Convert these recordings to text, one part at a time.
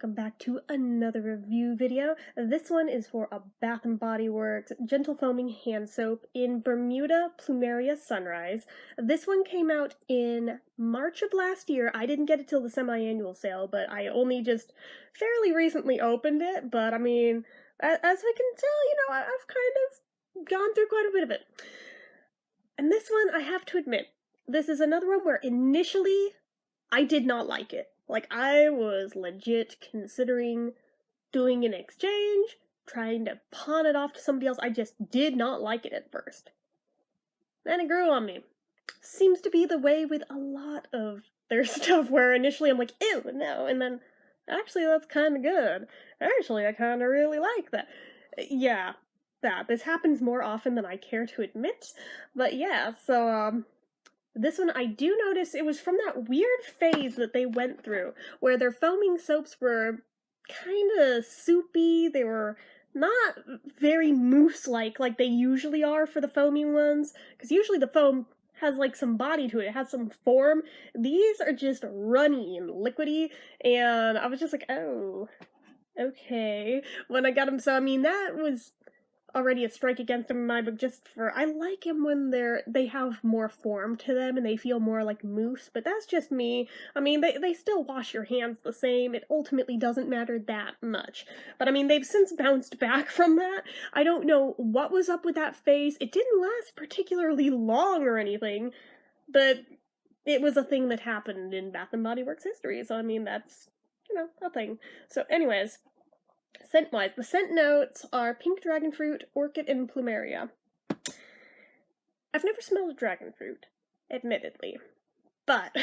welcome back to another review video. This one is for a Bath & Body Works Gentle Foaming Hand Soap in Bermuda Plumeria Sunrise. This one came out in March of last year. I didn't get it till the semi-annual sale, but I only just fairly recently opened it. But I mean, as I can tell, I've kind of gone through quite a bit of it. And this one, I have to admit, this is another one where initially I did not like it. Like, I was legit considering doing an exchange, trying to pawn it off to somebody else. I just did not like it at first. Then it grew on me. Seems to be the way with a lot of their stuff, where initially I'm like, ew, no, and then, actually, that's kind of good. Actually, I kind of really like that. Yeah, this happens more often than I care to admit. But yeah, so, this one, I do notice it was from that weird phase that they went through, where their foaming soaps were kinda soupy, they were not very mousse-like they usually are for the foaming ones, because usually the foam has, some body to it, it has some form. These are just runny and liquidy, and I was just like, oh, okay, when I got them, so I mean, that was already a strike against them in my book, just for, I like them when they have more form to them and they feel more like mousse, but that's just me. I mean, they still wash your hands the same, it ultimately doesn't matter that much. But I mean, they've since bounced back from that. I don't know what was up with that phase. It didn't last particularly long or anything, but it was a thing that happened in Bath & Body Works history, so I mean, that's, a thing. So anyways, scent-wise, the scent notes are pink dragon fruit, orchid, and plumeria. I've never smelled dragon fruit, admittedly, but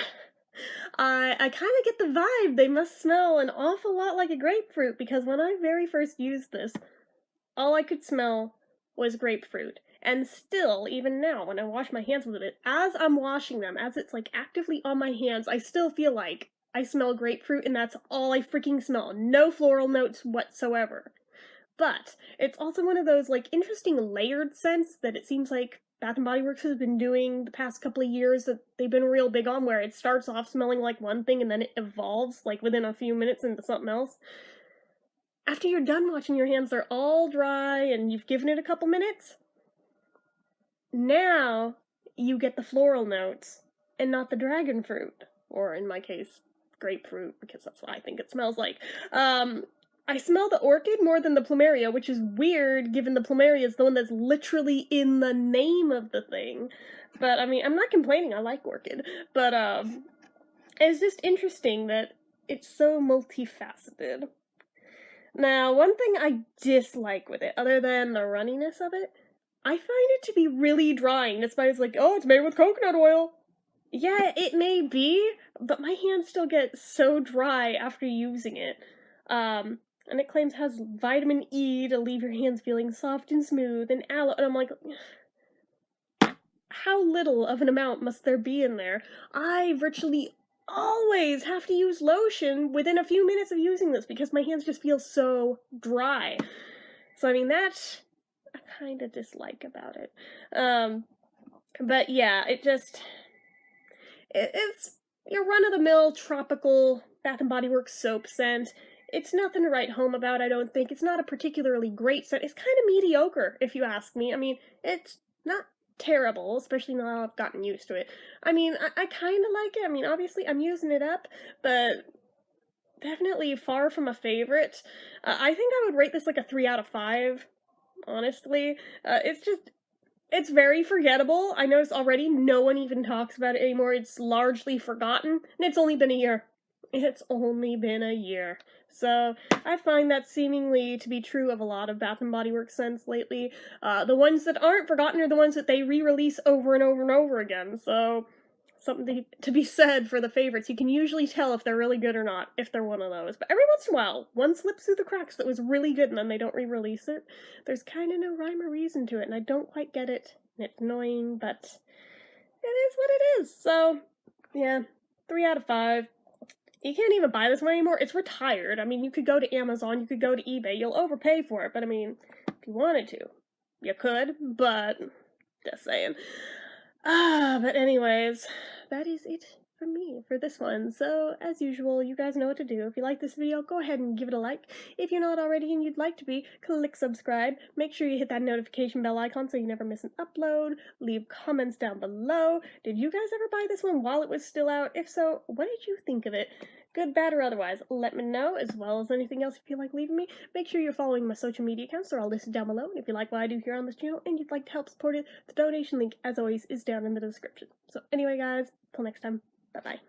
I kind of get the vibe they must smell an awful lot like a grapefruit, because when I very first used this, all I could smell was grapefruit. And still, even now, when I wash my hands with it, as I'm washing them, as it's actively on my hands, I still feel like I smell grapefruit, and that's all I freaking smell. No floral notes whatsoever. But it's also one of those, interesting layered scents that it seems like Bath & Body Works has been doing the past couple of years, that they've been real big on, where it starts off smelling like one thing and then it evolves, within a few minutes into something else. After you're done washing your hands, they're all dry and you've given it a couple minutes. Now you get the floral notes and not the dragon fruit, or in my case, grapefruit, because that's what I think it smells like. I smell the orchid more than the plumeria, which is weird, given the plumeria is the one that's literally in the name of the thing. But, I mean, I'm not complaining, I like orchid. But, it's just interesting that it's so multifaceted. Now, one thing I dislike with it, other than the runniness of it, I find it to be really drying. That's why it's like, oh, it's made with coconut oil. Yeah, it may be, but my hands still get so dry after using it. And it claims it has vitamin E to leave your hands feeling soft and smooth, and aloe, and I'm like, how little of an amount must there be in there? I virtually always have to use lotion within a few minutes of using this, because my hands just feel so dry. So, I mean, that I kind of dislike about it. But yeah, it's your run-of-the-mill tropical Bath & Body Works soap scent. It's nothing to write home about, I don't think. It's not a particularly great scent. It's kind of mediocre, if you ask me. I mean, it's not terrible, especially now I've gotten used to it. I mean, I kind of like it. I mean, obviously, I'm using it up, but definitely far from a favorite. I think I would rate this a 3 out of 5, honestly. It's very forgettable. I notice already no one even talks about it anymore. It's largely forgotten, and it's only been a year. It's only been a year. So, I find that seemingly to be true of a lot of Bath & Body Works scents lately. The ones that aren't forgotten are the ones that they re-release over and over and over again, so something to be said for the favorites. You can usually tell if they're really good or not, if they're one of those. But every once in a while, one slips through the cracks that was really good and then they don't re-release it. There's kind of no rhyme or reason to it, and I don't quite get it. And it's annoying, but it is what it is. So, yeah, 3 out of 5. You can't even buy this one anymore. It's retired. I mean, you could go to Amazon, you could go to eBay. You'll overpay for it, but I mean, if you wanted to, you could, but just saying. But anyways, that is it from me for this one. So, as usual, you guys know what to do. If you like this video, go ahead and give it a like. If you're not already and you'd like to be, click subscribe. Make sure you hit that notification bell icon so you never miss an upload. Leave comments down below. Did you guys ever buy this one while it was still out? If so, what did you think of it? Good, bad, or otherwise, let me know, as well as anything else you feel like leaving me. Make sure you're following my social media accounts, they're all listed down below. And if you like what I do here on this channel and you'd like to help support it, the donation link, as always, is down in the description. So anyway, guys, till next time, bye-bye.